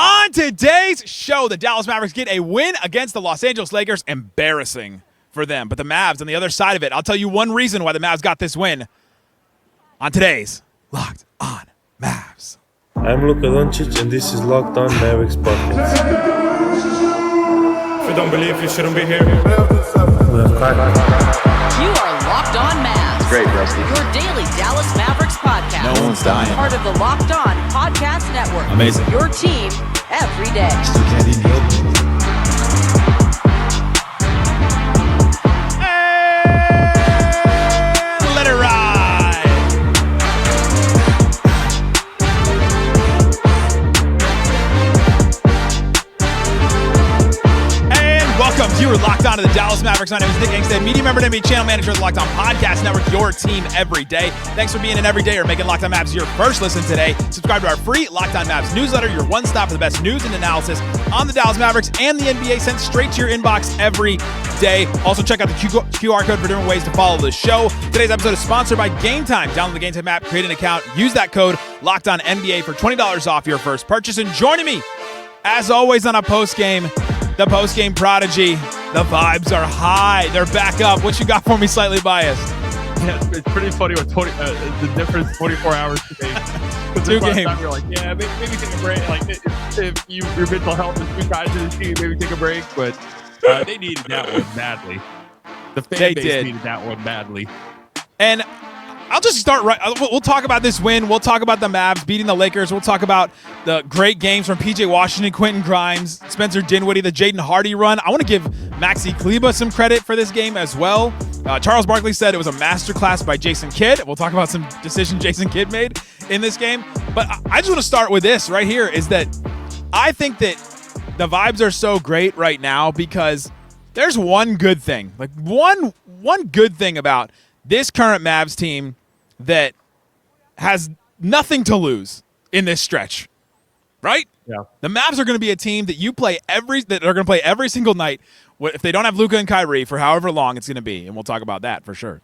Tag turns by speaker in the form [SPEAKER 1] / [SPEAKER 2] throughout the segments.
[SPEAKER 1] On today's show, the Dallas Mavericks get a win against the Los Angeles Lakers. Embarrassing for them. But the Mavs on the other side of it, I'll tell you one reason why the Mavs got this win on today's Locked On Mavs.
[SPEAKER 2] I'm Luka Doncic, and this is Locked On Mavericks podcast.
[SPEAKER 3] If you don't believe, you shouldn't be here.
[SPEAKER 4] You are Locked On Mavs.
[SPEAKER 5] Great, Rusty.
[SPEAKER 4] Your daily Dallas Mavericks podcast.
[SPEAKER 1] No one's dying.
[SPEAKER 4] Part of the Locked On Podcast Network.
[SPEAKER 1] Amazing.
[SPEAKER 4] Your team every day.
[SPEAKER 1] And let it ride. And welcome. You are locked on to the Dallas Mavericks. My name is Nick Angstadt, media member and NBA channel manager of the Locked On Podcast Network, your team every day. Thanks for being an everyday or making Locked On Mavs your first listen today. Subscribe to our free Locked On Mavs newsletter, your one stop for the best news and analysis on the Dallas Mavericks and the NBA sent straight to your inbox every day. Also, check out the QR code for different ways to follow the show. Today's episode is sponsored by Game Time. Download the Game Time app, create an account, use that code Locked On NBA for $20 off your first purchase. And joining me, as always, on a post-game, the post-game prodigy. The vibes are high. They're back up. What you got for me, Slightly Biased?
[SPEAKER 6] Yeah, it's pretty funny with the difference 24 hours today.
[SPEAKER 1] Two games.
[SPEAKER 6] Time you're like, yeah, maybe take a break. Like, if your mental health is too tied to the team, maybe take a break. But they needed that one badly. The fan base needed that one badly.
[SPEAKER 1] And I'll just start right. We'll talk about this win. We'll talk about the Mavs beating the Lakers. We'll talk about the great games from P.J. Washington, Quentin Grimes, Spencer Dinwiddie, the Jaden Hardy run. I want to give Maxi Kleber some credit for this game as well. Charles Barkley said it was a masterclass by Jason Kidd. We'll talk about some decisions Jason Kidd made in this game. But I just want to start with this right here is that I think that the vibes are so great right now because there's one good thing. Like one good thing about this current Mavs team that has nothing to lose in this stretch, right?
[SPEAKER 6] Yeah.
[SPEAKER 1] The Mavs are going to be a team that that are going to play every single night if they don't have Luka and Kyrie for however long it's going to be, and we'll talk about that for sure.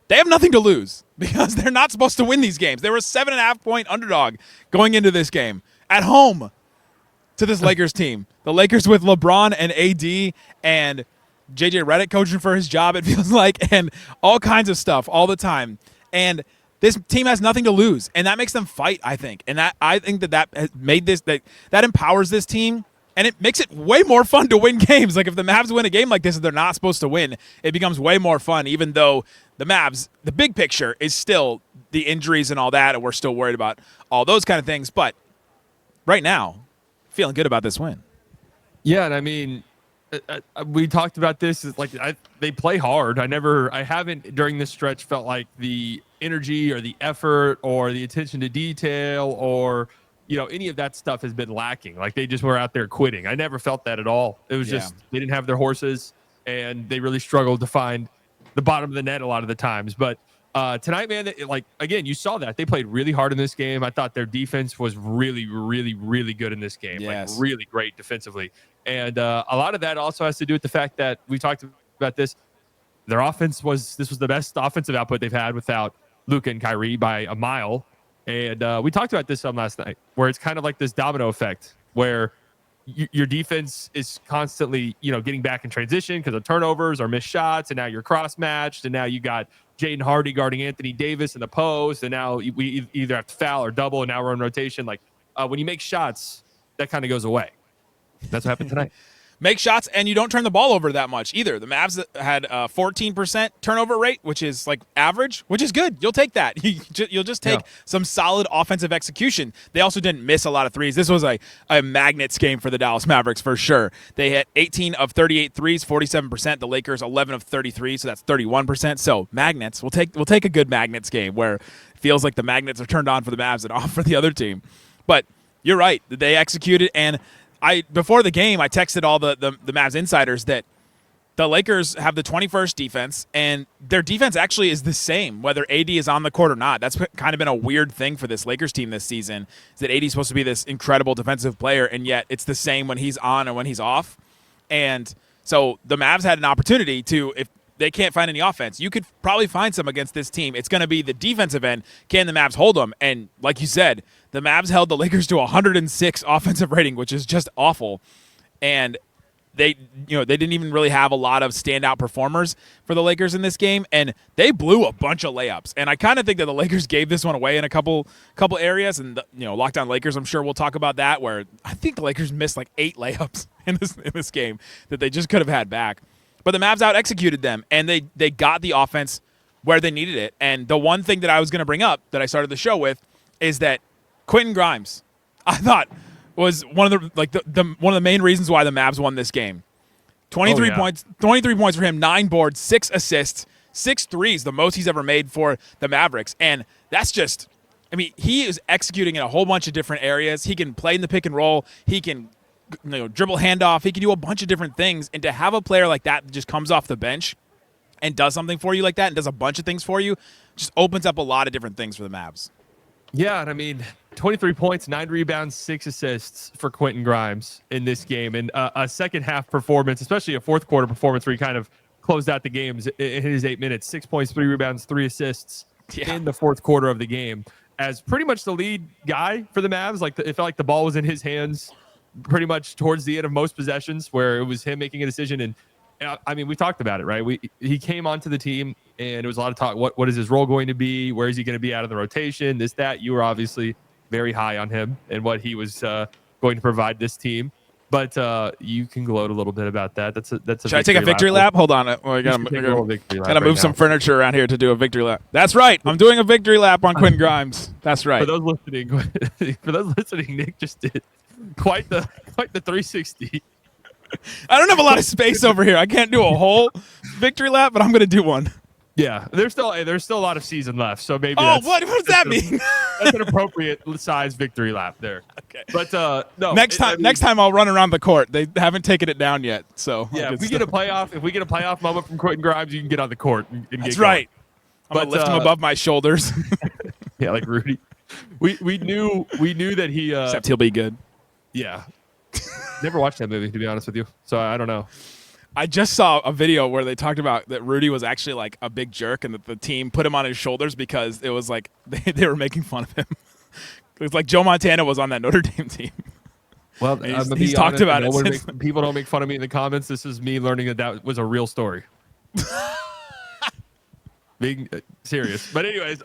[SPEAKER 1] They have nothing to lose because they're not supposed to win these games. They were a 7.5-point underdog going into this game at home to this Lakers team. The Lakers with LeBron and AD and JJ Redick coaching for his job, it feels like, and all kinds of stuff all the time. And this team has nothing to lose, and that makes them fight, I think. And I think that has made this that empowers this team, and it makes it way more fun to win games. Like if the Mavs win a game like this that they're not supposed to win, it becomes way more fun, even though the Mavs, the big picture is still the injuries and all that, and we're still worried about all those kind of things. But right now, feeling good about this win.
[SPEAKER 6] Yeah, and I mean, we talked about this. It's like they play hard. I haven't during this stretch felt like the energy or the effort or the attention to detail or any of that stuff has been lacking. Like they just were out there quitting. I never felt that at all. It was just they didn't have their horses and they really struggled to find the bottom of the net a lot of the times. But tonight, man, again, you saw that they played really hard in this game. I thought their defense was really, really, really good in this game.
[SPEAKER 1] Yes.
[SPEAKER 6] Like really great defensively. And a lot of that also has to do with the fact that we talked about this. Their offense was the best offensive output they've had without Luka and Kyrie by a mile. And we talked about this some last night, where it's kind of like this domino effect, where your defense is constantly, getting back in transition because of turnovers or missed shots, and now you're cross-matched, and now you got Jaden Hardy guarding Anthony Davis in the post, and now we either have to foul or double, and now we're in rotation. Like when you make shots, that kind of goes away. That's what happened tonight.
[SPEAKER 1] Make shots, and you don't turn the ball over that much either. The Mavs had a 14% turnover rate, which is like average, which is good. You'll take that. You'll just take some solid offensive execution. They also didn't miss a lot of threes. This was a magnets game for the Dallas Mavericks for sure. They hit 18 of 38 threes, 47%. The Lakers 11 of 33, so that's 31%. So magnets, we'll take a good magnets game where it feels like the magnets are turned on for the Mavs and off for the other team. But you're right. They executed, and before the game, I texted all the Mavs insiders that the Lakers have the 21st defense, and their defense actually is the same, whether AD is on the court or not. That's kind of been a weird thing for this Lakers team this season, is that AD is supposed to be this incredible defensive player, and yet it's the same when he's on and when he's off. And so the Mavs had an opportunity to, they can't find any offense. You could probably find some against this team. It's going to be the defensive end. Can the Mavs hold them? And like you said, the Mavs held the Lakers to 106 offensive rating, which is just awful. And they didn't even really have a lot of standout performers for the Lakers in this game, and they blew a bunch of layups. And I kind of think that the Lakers gave this one away in a couple areas. And Lockdown Lakers, I'm sure we'll talk about that, where I think the Lakers missed like 8 layups in this game that they just could have had back. But the Mavs out executed them, and they got the offense where they needed it. And the one thing that I was going to bring up that I started the show with is that Quentin Grimes, I thought, was one of the main reasons why the Mavs won this game. 23 points for him, 9 boards, 6 assists, 6 threes, the most he's ever made for the Mavericks. And that's just, he is executing in a whole bunch of different areas. He can play in the pick and roll. He can dribble handoff. He can do a bunch of different things. And to have a player like that just comes off the bench and does something for you like that and does a bunch of things for you just opens up a lot of different things for the Mavs.
[SPEAKER 6] Yeah, and 23 points, 9 rebounds, 6 assists for Quentin Grimes in this game. And a second-half performance, especially a fourth-quarter performance where he kind of closed out the games in his 8 minutes. 6 points, 3 rebounds, 3 assists in the fourth quarter of the game. As pretty much the lead guy for the Mavs, it felt like the ball was in his hands pretty much towards the end of most possessions, where it was him making a decision. And we talked about it, right? He came onto the team, and it was a lot of talk. What is his role going to be? Where is he going to be out of the rotation? This, that. You were obviously very high on him and what he was going to provide this team. But you can gloat a little bit about that. That's a. Should
[SPEAKER 1] I take a victory lap? Hold on. I got to move some furniture around here to do a victory lap. That's right. I'm doing a victory lap on Quentin Grimes. That's right.
[SPEAKER 6] For those listening, Nick just did quite the 360.
[SPEAKER 1] I don't have a lot of space over here. I can't do a whole victory lap, but I'm going to do one.
[SPEAKER 6] Yeah, there's still a lot of season left, so maybe.
[SPEAKER 1] Oh, what does that mean?
[SPEAKER 6] That's an appropriate size victory lap there.
[SPEAKER 1] Okay,
[SPEAKER 6] but no.
[SPEAKER 1] Next time I'll run around the court. They haven't taken it down yet, so
[SPEAKER 6] yeah. If we get a playoff moment from Quentin Grimes, you can get on the court. And
[SPEAKER 1] That's right. I'm gonna lift him above my shoulders.
[SPEAKER 6] Yeah, like Rudy. We knew that he.
[SPEAKER 1] Except he'll be good.
[SPEAKER 6] Yeah. Never watched that movie, to be honest with you, so I don't know.
[SPEAKER 1] I just saw a video where they talked about that Rudy was actually like a big jerk and that the team put him on his shoulders because it was like they were making fun of him. It was like Joe Montana was on that Notre Dame team.
[SPEAKER 6] Well,
[SPEAKER 1] he's talked about it.
[SPEAKER 6] People don't make fun of me in the comments. This is me learning that was a real story. Being serious. But anyways,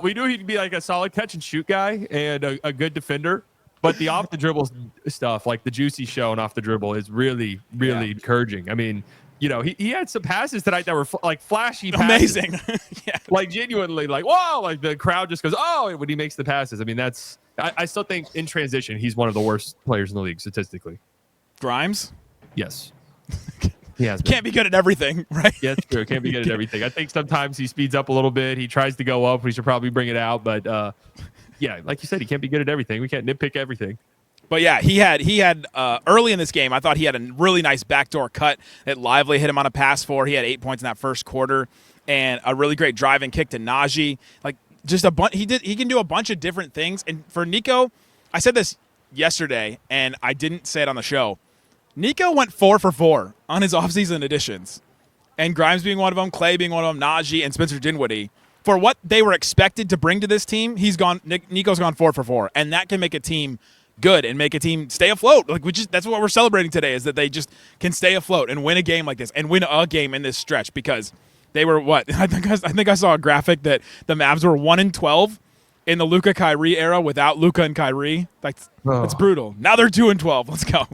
[SPEAKER 6] we knew he'd be like a solid catch and shoot guy and a good defender. But the off the dribble stuff, like the juicy show and off the dribble, is really, really encouraging. He had some passes tonight that were like flashy passes.
[SPEAKER 1] Amazing. Yeah.
[SPEAKER 6] Like genuinely, like, wow, like the crowd just goes, oh, when he makes the passes. I still think in transition, he's one of the worst players in the league statistically.
[SPEAKER 1] Grimes?
[SPEAKER 6] Yes. He has
[SPEAKER 1] Can't be good at everything, right?
[SPEAKER 6] Yeah, that's true. Can't be good at everything. I think sometimes he speeds up a little bit. He tries to go up. We should probably bring it out, but yeah, like you said, he can't be good at everything. We can't nitpick everything.
[SPEAKER 1] But yeah, he had early in this game, I thought he had a really nice backdoor cut that Lively hit him on a pass for. He had 8 points in that first quarter and a really great driving kick to Najee. Like just a bunch. He can do a bunch of different things. And for Nico, I said this yesterday and I didn't say it on the show. Nico went 4 for 4 on his offseason additions. And Grimes being one of them, Klay being one of them, Najee and Spencer Dinwiddie. For what they were expected to bring to this team, Nico's gone 4 for 4, and that can make a team good and make a team stay afloat. That's what we're celebrating today, is that they just can stay afloat and win a game like this and win a game in this stretch because they were what I think I saw a graphic that the Mavs were 1-12 in the Luka Kyrie era without Luka and Kyrie. That's brutal. Now they're 2-12. Let's go.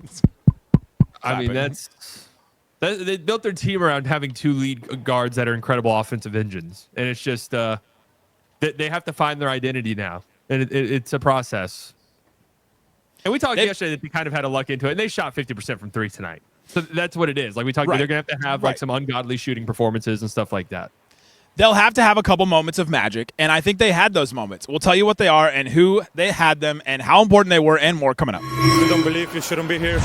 [SPEAKER 6] They built their team around having 2 lead guards that are incredible offensive engines, and it's just they have to find their identity now, and it's a process. And we talked yesterday that they kind of had a luck into it, and they shot 50% from 3 tonight. So that's what it is. Like we talked, they're going to have like some ungodly shooting performances and stuff like that.
[SPEAKER 1] They'll have to have a couple moments of magic, and I think they had those moments. We'll tell you what they are and who they had them and how important they were and more coming up.
[SPEAKER 2] You don't believe you shouldn't be here.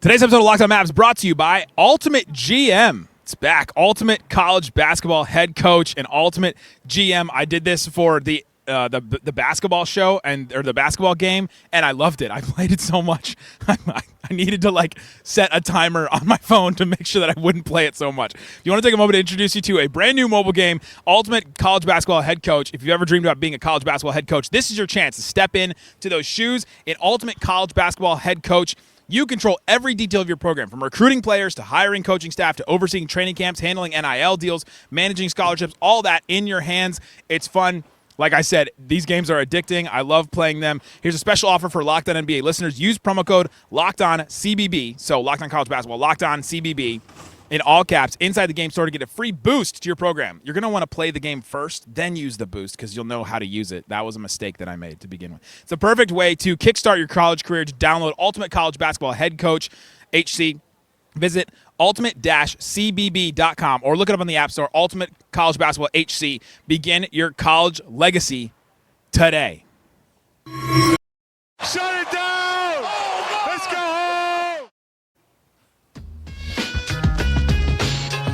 [SPEAKER 1] Today's episode of Locked On Mavs brought to you by Ultimate GM. It's back. Ultimate College Basketball Head Coach and Ultimate GM. I did this for the the basketball show or the basketball game, and I loved it. I played it so much. I needed to like set a timer on my phone to make sure that I wouldn't play it so much. If you want to take a moment to introduce you to a brand new mobile game, Ultimate College Basketball Head Coach. If you've ever dreamed about being a college basketball head coach, this is your chance to step in to those shoes. In Ultimate College Basketball Head Coach, you control every detail of your program, from recruiting players to hiring coaching staff to overseeing training camps, handling NIL deals, managing scholarships, all that in your hands. It's fun. Like I said, these games are addicting. I love playing them. Here's a special offer for Locked On NBA listeners. Use promo code LOCKEDONCBB. So Locked On College Basketball, Locked On CBB in all caps inside the game store to get a free boost to your program. You're going to want to play the game first, then use the boost because you'll know how to use it. That was a mistake that I made to begin with. It's a perfect way to kickstart your college career. To download Ultimate College Basketball Head Coach HC, visit ultimate-cbb.com or look it up on the App Store. Ultimate College Basketball HC. Begin your college legacy today.
[SPEAKER 6] Shut it down! Let's go home!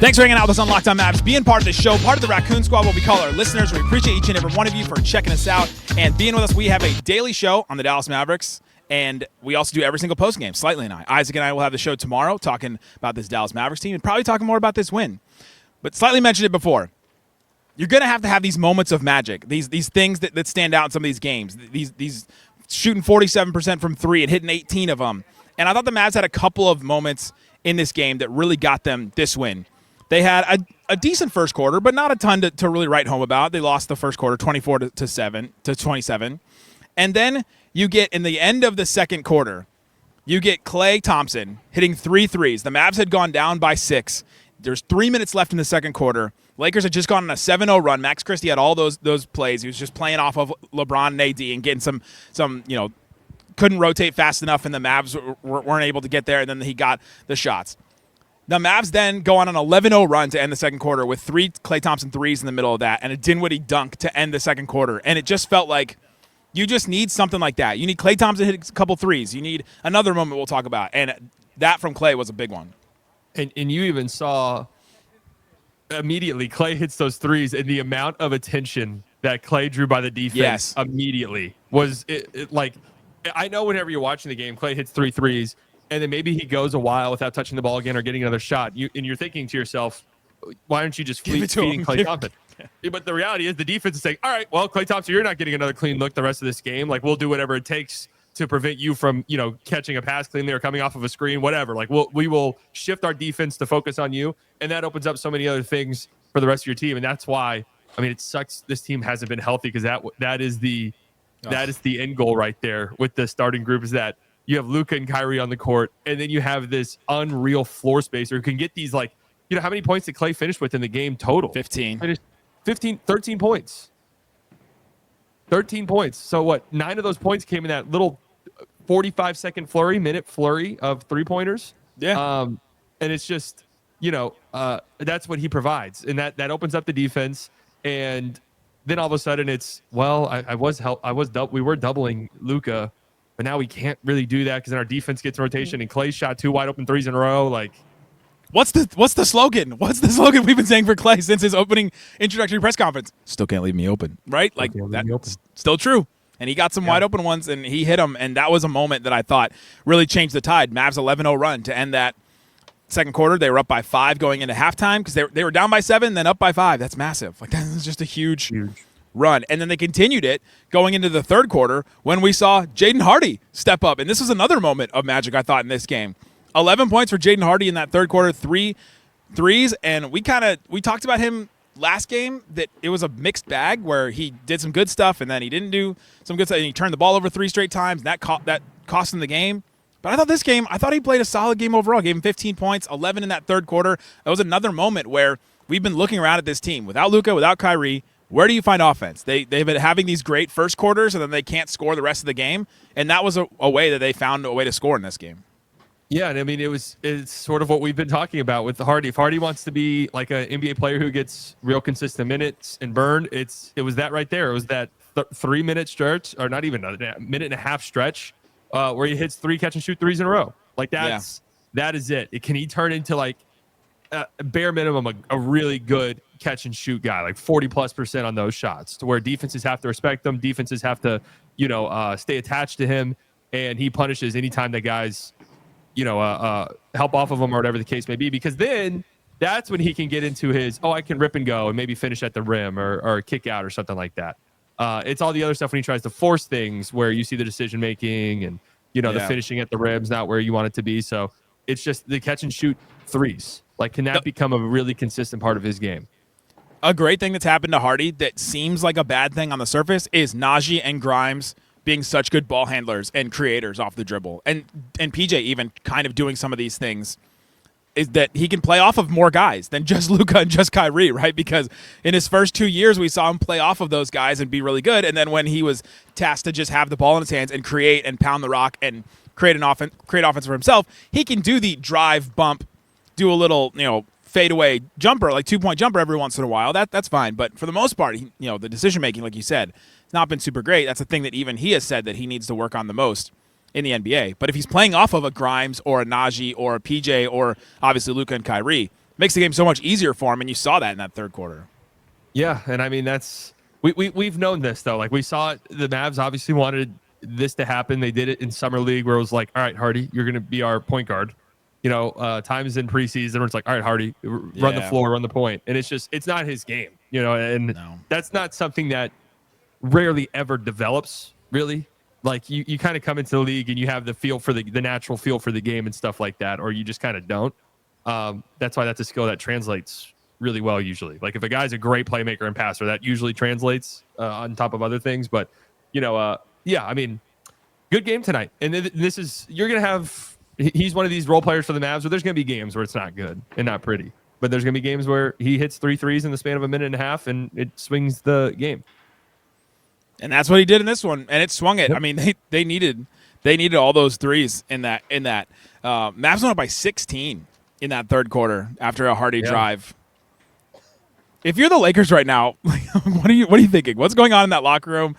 [SPEAKER 1] Thanks for hanging out with us on Locked On Mavs, being part of the show, part of the Raccoon Squad, what we call our listeners. We appreciate each and every one of you for checking us out and being with us. We have a daily show on the Dallas Mavericks, and we also do every single postgame. Slightly and I. Isaac and I will have the show tomorrow talking about this Dallas Mavericks team and probably talking more about this win. But Slightly mentioned it before. You're going to have these moments of magic, these things that stand out in some of these games, these shooting 47% from three and hitting 18 of them. And I thought the Mavs had a couple of moments in this game that really got them this win. They had a decent first quarter, but not a ton to really write home about. They lost the first quarter 24 to 27. And then you get in the end of the second quarter, you get Klay Thompson hitting 3 threes. The Mavs had gone down by 6. There's 3 minutes left in the second quarter. Lakers had just gone on a 7-0 run. Max Christie had all those plays. He was just playing off of LeBron and AD and getting some couldn't rotate fast enough, and the Mavs weren't able to get there, and then he got the shots. The Mavs then go on an 11-0 run to end the second quarter with 3 Klay Thompson threes in the middle of that and a Dinwiddie dunk to end the second quarter. And it just felt like you just need something like that. You need Klay Thompson to hit a couple threes. You need another moment we'll talk about. And that from Klay was a big one.
[SPEAKER 6] And you even saw immediately Klay hits those threes, and the amount of attention that Klay drew by the defense immediately was it like, I know whenever you're watching the game, Klay hits 3 threes, and then maybe he goes a while without touching the ball again or getting another shot. You're thinking to yourself, why aren't you just feeding Klay Thompson? But the reality is the defense is saying, all right, well, Klay Thompson, you're not getting another clean look the rest of this game. Like, we'll do whatever it takes to prevent you from, catching a pass cleanly or coming off of a screen, whatever. Like, we will shift our defense to focus on you, and that opens up so many other things for the rest of your team. And that's why, it sucks this team hasn't been healthy, because that is the end goal right there with the starting group, is that you have Luka and Kyrie on the court, and then you have this unreal floor spacer who can get these, how many points did Klay finish with in the game total?
[SPEAKER 1] 13
[SPEAKER 6] points. 13 points. So what? 9 of those points came in that little 45-second minute flurry of 3-pointers.
[SPEAKER 1] Yeah.
[SPEAKER 6] And it's just, that's what he provides, and that opens up the defense. And then all of a sudden it's, well, we were doubling Luka, but now we can't really do that because then our defense gets in rotation, and Klay shot 2 wide open threes in a row. Like,
[SPEAKER 1] what's the slogan? What's the slogan we've been saying for Klay since his opening introductory press conference? Still can't leave me open, right? Like, that's still true. And he got some wide open ones, and he hit them, and that was a moment that I thought really changed the tide. Mavs 11-0 run to end that second quarter. They were up by 5 going into halftime because they were down by 7, then up by 5. That's massive. Like, that was just a huge run. And then they continued it going into the third quarter when we saw Jaden Hardy step up. And this was another moment of magic, I thought, in this game. 11 points for Jaden Hardy in that third quarter, 3 threes. And we talked about him last game, that it was a mixed bag where he did some good stuff and then he didn't do some good stuff. And he turned the ball over 3 straight times, and that cost him the game. But I thought this game, he played a solid game overall. Gave him 15 points, 11 in that third quarter. That was another moment where we've been looking around at this team. Without Luka, without Kyrie, where do you find offense? They've been having these great first quarters, and then they can't score the rest of the game. And that was a way that they found a way to score in this game.
[SPEAKER 6] Yeah, and it's sort of what we've been talking about with Hardy. If Hardy wants to be like an NBA player who gets real consistent minutes and burned, it was that right there. It was that 3-minute stretch, or not even a minute and a half stretch, where he hits 3 catch and shoot threes in a row. Like, that is it. Can he turn into, like, bare minimum a really good catch and shoot guy, like 40+% on those shots, to where defenses have to respect them. Defenses have to, stay attached to him, and he punishes anytime that guys, help off of him or whatever the case may be, because then that's when he can get into his, I can rip and go and maybe finish at the rim or kick out or something like that. It's all the other stuff when he tries to force things where you see the decision making and, the finishing at the rim's not where you want it to be. So it's just the catch and shoot threes. Like, can that become a really consistent part of his game?
[SPEAKER 1] A great thing that's happened to Hardy that seems like a bad thing on the surface is Najee and Grimes being such good ball handlers and creators off the dribble. And PJ even kind of doing some of these things, is that he can play off of more guys than just Luka and just Kyrie, right? Because in his first 2 years, we saw him play off of those guys and be really good. And then when he was tasked to just have the ball in his hands and create and pound the rock and create offense for himself, he can do the drive, bump, do a little, fadeaway jumper, like 2-point jumper every once in a while. That's fine. But for the most part, the decision making, like you said, it's not been super great. That's the thing that even he has said that he needs to work on the most in the NBA. But if he's playing off of a Grimes or a Najee or a PJ or obviously Luka and Kyrie, it makes the game so much easier for him, and you saw that in that third quarter.
[SPEAKER 6] Yeah, and I mean, that's we've known this, though. Like, we saw it, the Mavs obviously wanted this to happen. They did it in Summer League, where it was like, all right, Hardy, you're going to be our point guard. Times in preseason where it's like, all right, Hardy, run the floor, run the point. And it's not his game, and that's not something that rarely ever develops, really. Like, you kind of come into the league and you have the feel for the natural feel for the game and stuff like that, or you just kind of don't. That's why that's a skill that translates really well usually. Like, if a guy's a great playmaker and passer, that usually translates on top of other things. But, I mean, good game tonight. And this is, you're going to have, he's one of these role players for the Mavs where there's going to be games where it's not good and not pretty. But there's going to be games where he hits 3 threes in the span of a minute and a half and it swings the game.
[SPEAKER 1] And that's what he did in this one, and it swung it. Yep. I mean, they needed all those threes in that. Mavs went up by 16 in that third quarter after a Hardy drive. If you're the Lakers right now, what are you thinking? What's going on in that locker room?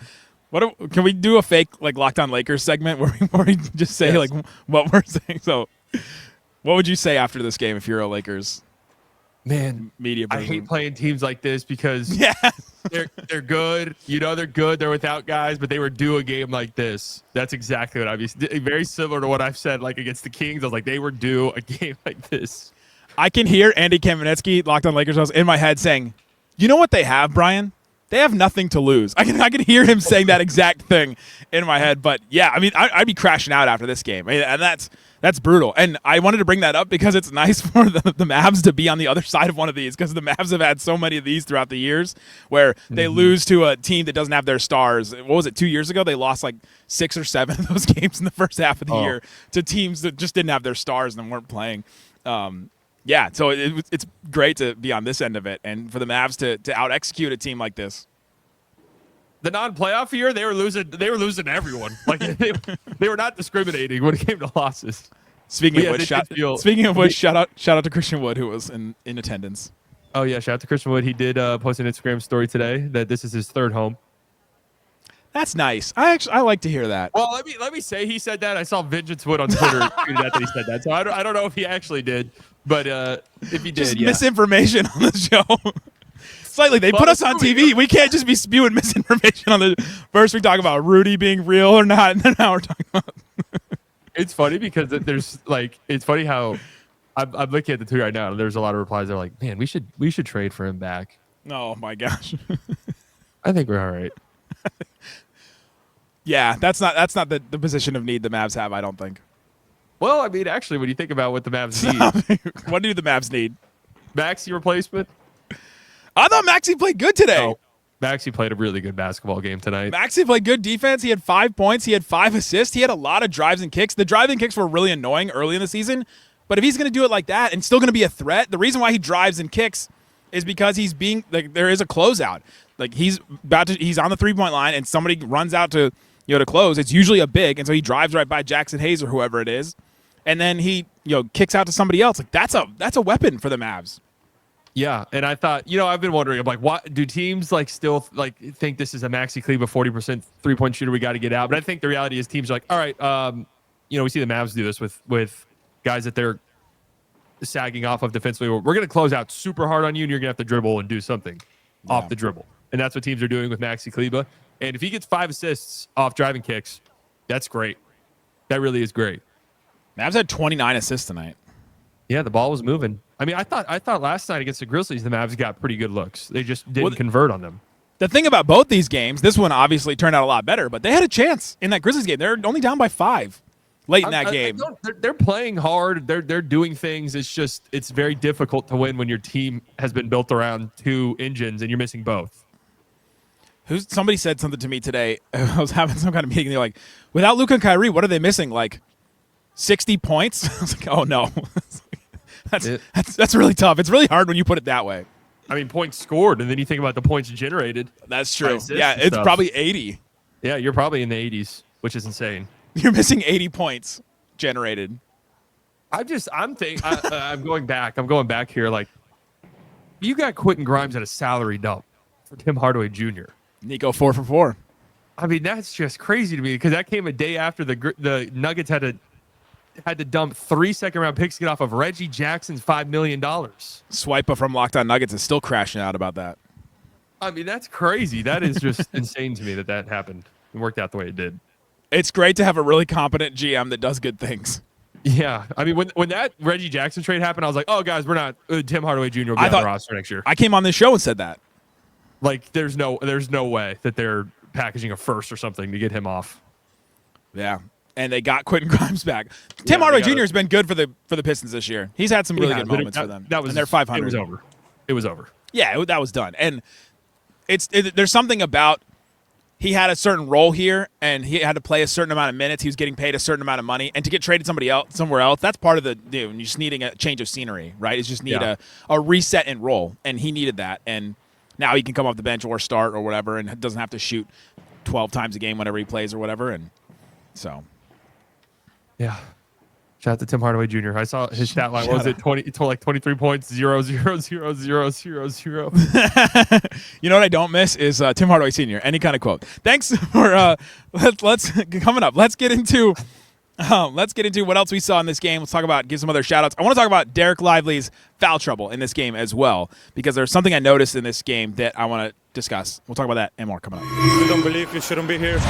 [SPEAKER 1] Can we do a fake Locked On Lakers segment where we just say what we're saying? So, what would you say after this game if you're a Lakers?
[SPEAKER 6] Man,
[SPEAKER 1] media person?
[SPEAKER 6] I hate playing teams like this because they're good. They're good. They're without guys, but they were due a game like this. That's exactly what I've used. Very similar to what I've said, like against the Kings. I was like, they were due a game like this.
[SPEAKER 1] I can hear Andy Kamenetsky, Locked On Lakers, in my head saying, "You know what they have, Brian? They have nothing to lose." I can hear him saying that exact thing in my head. But yeah, I mean, I'd be crashing out after this game, and that's brutal. And I wanted to bring that up because it's nice for the Mavs to be on the other side of one of these, because the Mavs have had so many of these throughout the years where they lose to a team that doesn't have their stars. What was it, 2 years ago? They lost like 6 or 7 of those games in the first half of the year to teams that just didn't have their stars and weren't playing. So it's great to be on this end of it and for the Mavs to out-execute a team like this.
[SPEAKER 6] The non-playoff year, they were losing everyone. Like, they were not discriminating when it came to losses.
[SPEAKER 1] Speaking of which, shout out to Christian Wood, who was in attendance.
[SPEAKER 6] Oh yeah, shout out to Christian Wood. He did post an Instagram story today that this is his third home.
[SPEAKER 1] That's nice. I like to hear that.
[SPEAKER 6] Well, let me say he said that. I saw Vengeance Wood on Twitter tweeted that he said that. So I don't know if he actually did, but if he did,
[SPEAKER 1] just misinformation on the show. Slightly, they put us on TV. We can't just be spewing misinformation on the. First, we talk about Rudy being real or not, and then now we're talking about.
[SPEAKER 6] It's funny because there's it's funny how I'm looking at the tweet right now, and there's a lot of replies that are like, "Man, we should trade for him back."
[SPEAKER 1] Oh my gosh.
[SPEAKER 6] I think we're all right.
[SPEAKER 1] Yeah, that's not the position of need the Mavs have, I don't think.
[SPEAKER 6] Well, I mean, actually, when you think about what the Mavs need,
[SPEAKER 1] what do the Mavs need?
[SPEAKER 6] Maxi replacement.
[SPEAKER 1] I thought Maxi played good today.
[SPEAKER 6] Oh, Maxi played a really good basketball game tonight.
[SPEAKER 1] Maxi played good defense. He had 5 points. He had 5 assists. He had a lot of drives and kicks. The driving kicks were really annoying early in the season, but if he's going to do it like that and still going to be a threat, the reason why he drives and kicks is because he's being there is a closeout. Like he's on the 3-point line and somebody runs out to close. It's usually a big, and so he drives right by Jackson Hayes or whoever it is, and then he kicks out to somebody else. Like that's a weapon for the Mavs.
[SPEAKER 6] Yeah, and I thought, I've been wondering, I'm like, what do teams still think this is a Maxi Kleber 40% 3-point shooter? We got to get out. But I think the reality is teams are like, all right, we see the Mavs do this with guys that they're sagging off of defensively. We're going to close out super hard on you, and you're going to have to dribble and do something off the dribble. And that's what teams are doing with Maxi Kleber. And if he gets 5 assists off driving kicks, that's great. That really is great.
[SPEAKER 1] Mavs had 29 assists tonight.
[SPEAKER 6] Yeah, the ball was moving. I mean, I thought last night against the Grizzlies, the Mavs got pretty good looks. They just didn't convert on them.
[SPEAKER 1] The thing about both these games, this one obviously turned out a lot better, but they had a chance in that Grizzlies game. They're only down by 5 late in that game.
[SPEAKER 6] They're playing hard. They're doing things. It's very difficult to win when your team has been built around 2 engines and you're missing both.
[SPEAKER 1] Somebody said something to me today. I was having some kind of meeting. They're like, without Luka and Kyrie, what are they missing? Like 60 points? I was like, oh no. That's really tough. It's really hard when you put it that way.
[SPEAKER 6] I mean, points scored, and then you think about the points generated.
[SPEAKER 1] That's true. Yeah, it's probably 80.
[SPEAKER 6] Yeah, you're probably in the 80s, which is insane.
[SPEAKER 1] You're missing 80 points generated.
[SPEAKER 6] I'm going back. I'm going back here. Like, you got Quentin Grimes at a salary dump for Tim Hardaway Jr.
[SPEAKER 1] Nico 4 for 4.
[SPEAKER 6] I mean, that's just crazy to me because that came a day after the Nuggets had to dump 3 second-round picks to get off of Reggie Jackson's $5 million.
[SPEAKER 1] Swipa from Locked On Nuggets is still crashing out about that.
[SPEAKER 6] I mean, that's crazy. That is just insane to me that happened and worked out the way it did.
[SPEAKER 1] It's great to have a really competent GM that does good things.
[SPEAKER 6] Yeah. I mean, when that Reggie Jackson trade happened, I was like, oh, guys, we're not Tim Hardaway Jr. will be on the roster next year.
[SPEAKER 1] I came on this show and said that.
[SPEAKER 6] Like, there's no way that they're packaging a first or something to get him off.
[SPEAKER 1] Yeah. And they got Quentin Grimes back. Tim Hardaway Jr. has been good for the Pistons this year. He's had some really good moments for them. And they're 500.
[SPEAKER 6] It was over.
[SPEAKER 1] Yeah, that was done. And there's something about he had a certain role here, and he had to play a certain amount of minutes. He was getting paid a certain amount of money, and to get traded somewhere else, that's part of you just needing a change of scenery, right? It's just need a reset in role, and he needed that. And now he can come off the bench or start or whatever, and doesn't have to shoot 12 times a game whenever he plays or whatever. And so.
[SPEAKER 6] Yeah. Shout out to Tim Hardaway Jr. I saw his stat line. What was it? 23 points, 0, 0, 0, 0, 0, 0.
[SPEAKER 1] You know what I don't miss is Tim Hardaway Sr. Any kind of quote. Thanks for let's coming up. Let's get into what else we saw in this game. Let's give some other shout outs. I want to talk about Dereck Lively's foul trouble in this game as well, because there's something I noticed in this game that I want to discuss. We'll talk about that and more coming up.
[SPEAKER 2] You don't believe you shouldn't be here.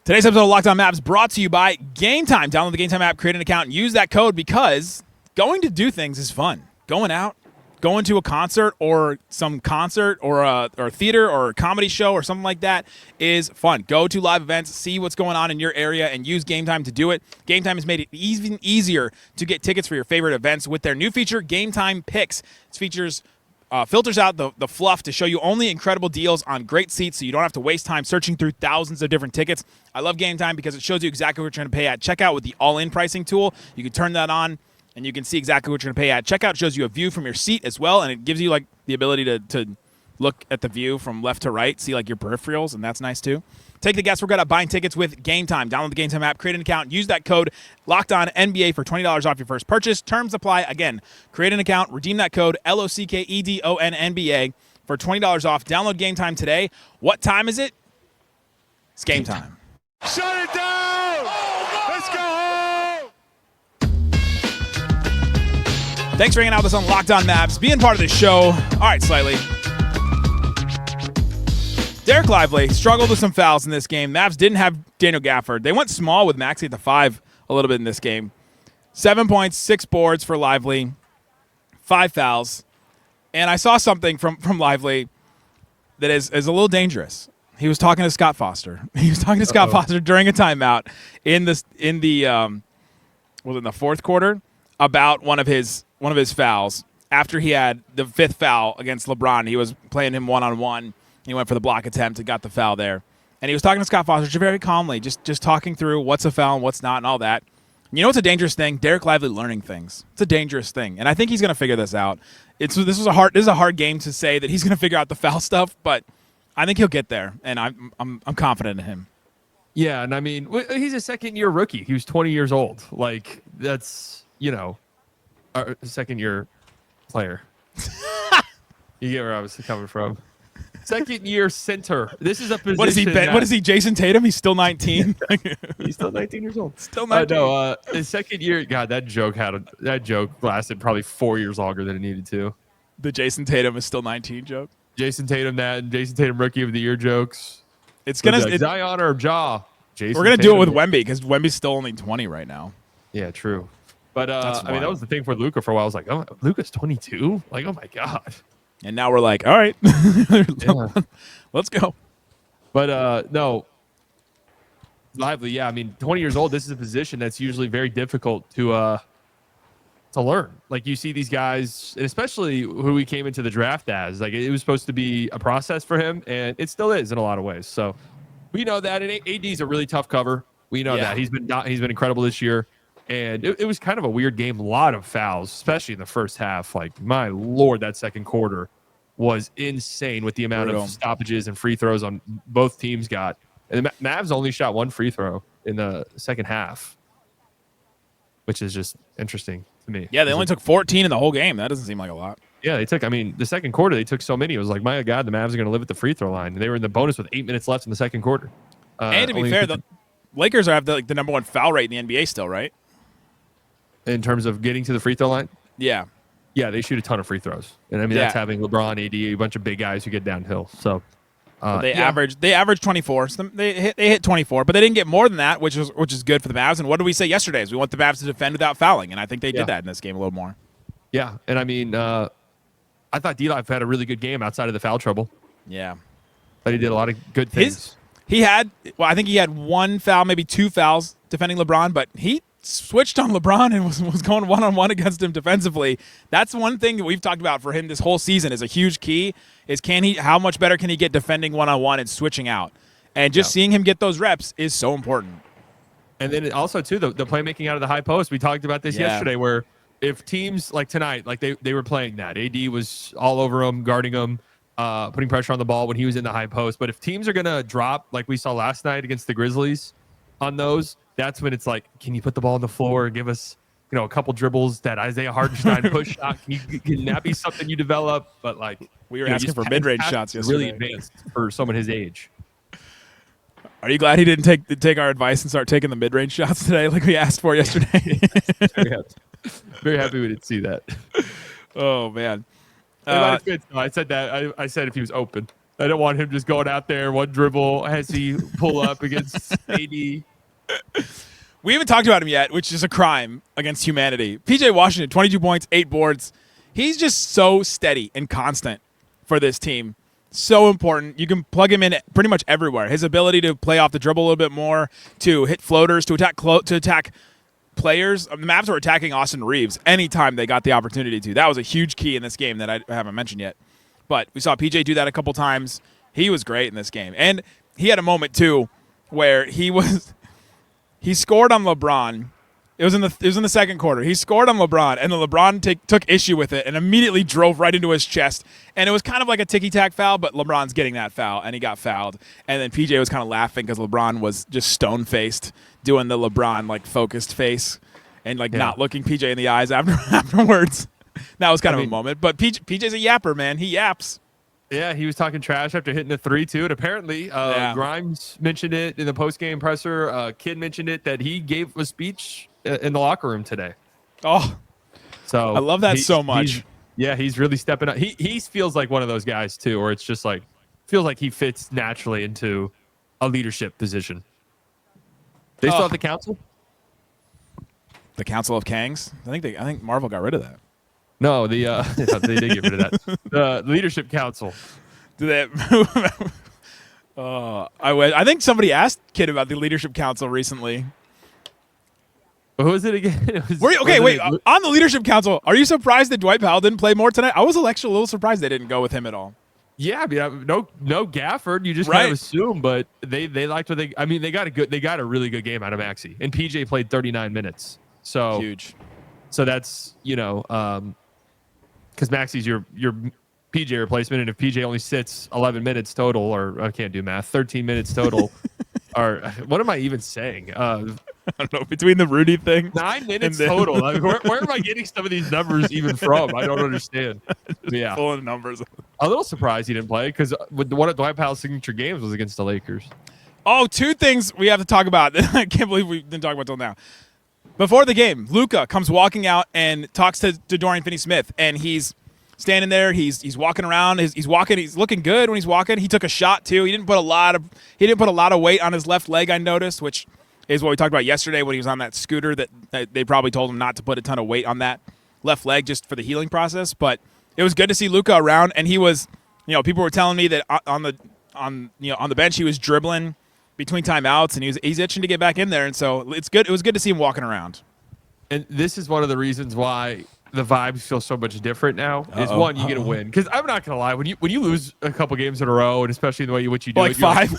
[SPEAKER 1] Today's episode of Locked On Mavs brought to you by Game Time. Download the Game Time app, create an account, and use that code because going to do things is fun. Going out, going to a concert or some concert or a theater or a comedy show or something like that is fun. Go to live events, see what's going on in your area, and use Game Time to do it. Game Time has made it even easier to get tickets for your favorite events with their new feature, Game Time Picks. This features filters out the fluff to show you only incredible deals on great seats so you don't have to waste time searching through thousands of different tickets. I love Game Time because it shows you exactly what you're going to pay at checkout with the all-in pricing tool. You can turn that on, and you can see exactly what you're going to pay at checkout. It shows you a view from your seat as well, and it gives you like the ability to look at the view from left to right, see like your peripherals, and that's nice too. Take the guesswork out of buying tickets with Game Time. Download the Game Time app, create an account, use that code LOCKEDONNBA for $20 off your first purchase. Terms apply. Again, create an account, redeem that code LOCKEDONNBA for $20 off. Download Game Time today. What time is it? It's game time.
[SPEAKER 2] Shut it down! Let's go home!
[SPEAKER 1] Thanks for hanging out with us on Locked On Mavs, being part of the show. All right, Slightly. Dereck Lively struggled with some fouls in this game. Mavs didn't have Daniel Gafford. They went small with Maxi at the 5 a little bit in this game. 7 points, 6 boards for Lively, 5 fouls. And I saw something from Lively that is a little dangerous. He was talking to Scott Foster. He was talking to Scott Foster during a timeout in the fourth quarter about one of his fouls. After he had the 5th foul against LeBron, he was playing him one-on-one. He went for the block attempt and got the foul there. And he was talking to Scott Foster very calmly, just talking through what's a foul and what's not and all that. You know what's a dangerous thing? Dereck Lively learning things. It's a dangerous thing. And I think he's going to figure this out. This is a hard game to say that he's going to figure out the foul stuff, but I think he'll get there, and I'm confident in him.
[SPEAKER 6] Yeah, and I mean, he's a second-year rookie. He was 20 years old. Like, that's, a second-year player. You get where I was coming from. Second year center. This is a position.
[SPEAKER 1] What is he? What is he? Jason Tatum? He's still 19.
[SPEAKER 6] He's still 19 years old.
[SPEAKER 1] Still 19.
[SPEAKER 6] No, his second year. God, that joke lasted probably 4 years longer than it needed to.
[SPEAKER 1] The Jason Tatum is still 19 joke.
[SPEAKER 6] Jason Tatum and Jason Tatum Rookie of the Year jokes.
[SPEAKER 1] It's gonna
[SPEAKER 6] Zion or Ja.
[SPEAKER 1] We're gonna do it with Wemby because Wemby's still only 20 right now.
[SPEAKER 6] Yeah, true. But
[SPEAKER 1] I
[SPEAKER 6] mean, that was the thing for Luka for a while. I was like, oh, Luka's 22. Like, oh my god.
[SPEAKER 1] And now we're like, all right, let's go.
[SPEAKER 6] But no, Lively. Yeah, I mean, 20 years old. This is a position that's usually very difficult to learn. Like you see these guys, and especially who we came into the draft as. Like it was supposed to be a process for him, and it still is in a lot of ways. So we know that. And AD is a really tough cover. We know that he's been incredible this year. And it was kind of a weird game. A lot of fouls, especially in the first half. Like, my Lord, that second quarter was insane with the amount of stoppages and free throws on both teams got. And the Mavs only shot one free throw in the second half, which is just interesting to me.
[SPEAKER 1] Yeah, they only took 14 in the whole game. That doesn't seem like a lot.
[SPEAKER 6] Yeah, the second quarter, they took so many. It was like, my God, the Mavs are going to live at the free throw line. And they were in the bonus with 8 minutes left in the second quarter.
[SPEAKER 1] And to be fair, the Lakers have the number one foul rate in the NBA still, right?
[SPEAKER 6] In terms of getting to the free throw line?
[SPEAKER 1] Yeah.
[SPEAKER 6] Yeah, they shoot a ton of free throws. And I mean, that's having LeBron, AD, a bunch of big guys who get downhill. So
[SPEAKER 1] they average 24. So they hit 24, but they didn't get more than that, which is good for the Mavs. And what did we say yesterday? Is we want the Mavs to defend without fouling, and I think they did that in this game a little more.
[SPEAKER 6] Yeah, and I mean, I thought D-Live had a really good game outside of the foul trouble.
[SPEAKER 1] Yeah.
[SPEAKER 6] But he did a lot of good things.
[SPEAKER 1] I think he had one foul, maybe two fouls defending LeBron, but he switched on LeBron and was going one-on-one against him defensively. That's one thing that we've talked about for him this whole season is a huge key is how much better can he get defending one-on-one and switching out? And just seeing him get those reps is so important.
[SPEAKER 6] And then also, too, the playmaking out of the high post. We talked about this yesterday where if teams like tonight, like they were playing that. AD was all over him, guarding him, putting pressure on the ball when he was in the high post. But if teams are going to drop, like we saw last night against the Grizzlies on those, that's when it's like, can you put the ball on the floor and give us, a couple dribbles, that Isaiah Hartenstein push shot? Can that be something you develop? But like
[SPEAKER 1] we were asking for mid-range shots yesterday.
[SPEAKER 6] Really advanced for someone his age.
[SPEAKER 1] Are you glad he didn't take our advice and start taking the mid-range shots today like we asked for yesterday?
[SPEAKER 6] Very happy we didn't see that.
[SPEAKER 1] Oh, man.
[SPEAKER 6] I said that. I said if he was open. I don't want him just going out there, one dribble, has he pull up against AD.
[SPEAKER 1] We haven't talked about him yet, which is a crime against humanity. PJ Washington, 22 points, 8 boards. He's just so steady and constant for this team. So important. You can plug him in pretty much everywhere. His ability to play off the dribble a little bit more, to hit floaters, to attack players. The Mavs were attacking Austin Reeves anytime they got the opportunity to. That was a huge key in this game that I haven't mentioned yet. But we saw PJ do that a couple times. He was great in this game. And he had a moment, too, where he scored on LeBron. It was in the second quarter. He scored on LeBron, and then LeBron took issue with it and immediately drove right into his chest. And it was kind of like a ticky-tack foul, but LeBron's getting that foul, and he got fouled. And then PJ was kind of laughing because LeBron was just stone-faced, doing the LeBron, focused face and, not looking PJ in the eyes afterwards. That was kind of a moment. But PJ's a yapper, man. He yaps.
[SPEAKER 6] Yeah, he was talking trash after hitting a 3-2. And apparently, Grimes mentioned it in the post-game presser. Kid mentioned it that he gave a speech in the locker room today.
[SPEAKER 1] Oh, so I love that so much.
[SPEAKER 6] He's really stepping up. He feels like one of those guys, too, where it's just feels like he fits naturally into a leadership position. They still have the council?
[SPEAKER 1] The Council of Kangs? I think Marvel got rid of that.
[SPEAKER 6] No, they did get rid of that. The leadership council.
[SPEAKER 1] Do they? I think somebody asked Kid about the leadership council recently.
[SPEAKER 6] Who was it again?
[SPEAKER 1] On the leadership council, are you surprised that Dwight Powell didn't play more tonight? I was actually a little surprised they didn't go with him at all.
[SPEAKER 6] Yeah, I mean, no Gafford. You just kind of assume, but they liked what they. I mean, they got a really good game out of Maxi, and PJ played 39 minutes. So
[SPEAKER 1] huge.
[SPEAKER 6] So that's because Maxi's your PJ replacement, and if PJ only sits 11 minutes total, or I can't do math, 13 minutes total, or what am I even saying?
[SPEAKER 1] I don't know, between the Rudy thing.
[SPEAKER 6] 9 minutes total. Where am I getting some of these numbers even from? I don't understand. Yeah.
[SPEAKER 1] Pulling numbers.
[SPEAKER 6] a little surprised he didn't play because one of Dwight Powell's signature games was against the Lakers.
[SPEAKER 1] Oh, two things we have to talk about that I can't believe we didn't talk about till now. Before the game, Luka comes walking out and talks to Dorian Finney-Smith, and he's standing there. He's walking around. He's walking. He's looking good when he's walking. He took a shot too. He didn't put a lot of weight on his left leg, I noticed, which is what we talked about yesterday when he was on that scooter. That they probably told him not to put a ton of weight on that left leg just for the healing process. But it was good to see Luka around, and he was, people were telling me that on the bench he was dribbling between timeouts, and he's itching to get back in there, and so it's good. It was good to see him walking around.
[SPEAKER 6] And this is one of the reasons why the vibes feel so much different now. Is one, you get a win, because I'm not gonna lie, when you lose a couple games in a row, and especially the way what you do,
[SPEAKER 1] like 5,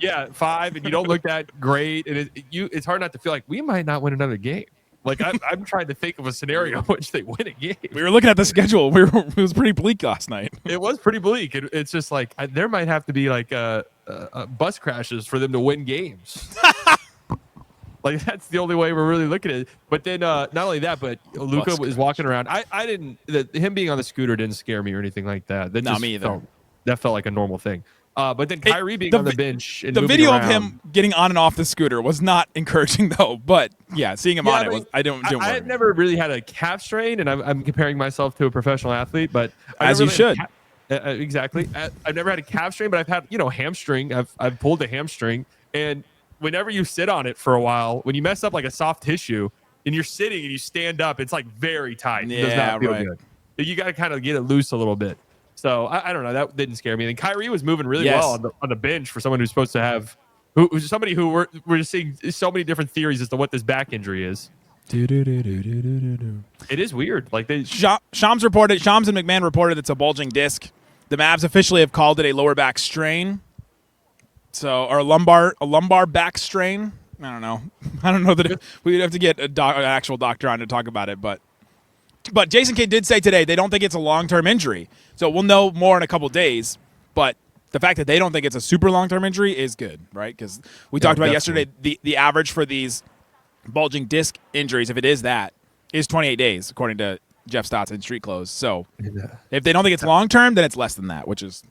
[SPEAKER 6] yeah, 5, and you don't look that great, and it's hard not to feel like we might not win another game. Like I'm trying to think of a scenario in which they win a game.
[SPEAKER 1] We were looking at the schedule. It was pretty bleak last night.
[SPEAKER 6] It was pretty bleak. It's just like there might have to be like bus crashes for them to win games. Like that's the only way we're really looking at it. But then not only that, but Luka was walking around. I didn't. Him being on the scooter didn't scare me or anything like that. That
[SPEAKER 1] not me either.
[SPEAKER 6] That felt like a normal thing. But then Kyrie being on the bench and
[SPEAKER 1] the video
[SPEAKER 6] around,
[SPEAKER 1] of him getting on and off the scooter was not encouraging though. But yeah, seeing him on it, I
[SPEAKER 6] had never really had a calf strain, and I'm comparing myself to a professional athlete, but
[SPEAKER 1] as you should.
[SPEAKER 6] Exactly. I've never had a calf strain, but I've had hamstring. I've pulled a hamstring, and whenever you sit on it for a while, when you mess up like a soft tissue and you're sitting and you stand up, it's like very tight. It does not feel good. You got to kind of get it loose a little bit. So I don't know. That didn't scare me. And Kyrie was moving really well on the bench for someone who's supposed to have somebody who we're just seeing so many different theories as to what this back injury is. It is weird. Like
[SPEAKER 1] Shams and McMahon reported it's a bulging disc. The Mavs officially have called it a lower back strain. So, or a lumbar back strain. I don't know that we'd have to get an actual doctor on to talk about it, but Jason Kidd did say today they don't think it's a long-term injury. So we'll know more in a couple days, but the fact that they don't think it's a super long-term injury is good, right? Because we talked about yesterday, the average for these bulging disc injuries, if it is that, is 28 days, according to Jeff Stotts in Street Clothes. So if they don't think it's long-term, then it's less than that, which is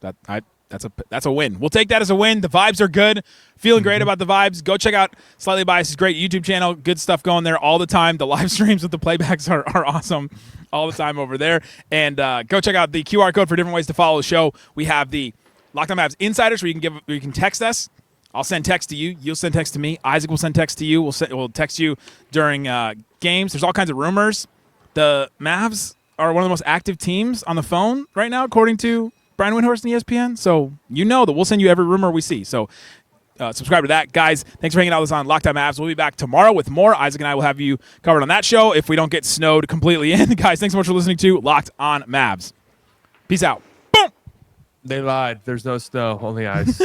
[SPEAKER 1] that's a win. We'll take that as a win. The vibes are good. Feeling great about the vibes. Go check out Slightly Biased' great YouTube channel. Good stuff going there all the time. The live streams with the playbacks are awesome all the time over there. And go check out the QR code for different ways to follow the show. We have the Locked On Mavs Insiders where you can text us. I'll send text to you. You'll send text to me. Isaac will send text to you. We'll text you during games. There's all kinds of rumors. The Mavs are one of the most active teams on the phone right now, according to Brian Windhorst and ESPN. So that we'll send you every rumor we see. So subscribe to that. Guys, thanks for hanging out with us on Locked On Mavs. We'll be back tomorrow with more. Isaac and I will have you covered on that show if we don't get snowed completely in. Guys, thanks so much for listening to Locked On Mavs. Peace out. Boom!
[SPEAKER 6] They lied. There's no snow, only ice.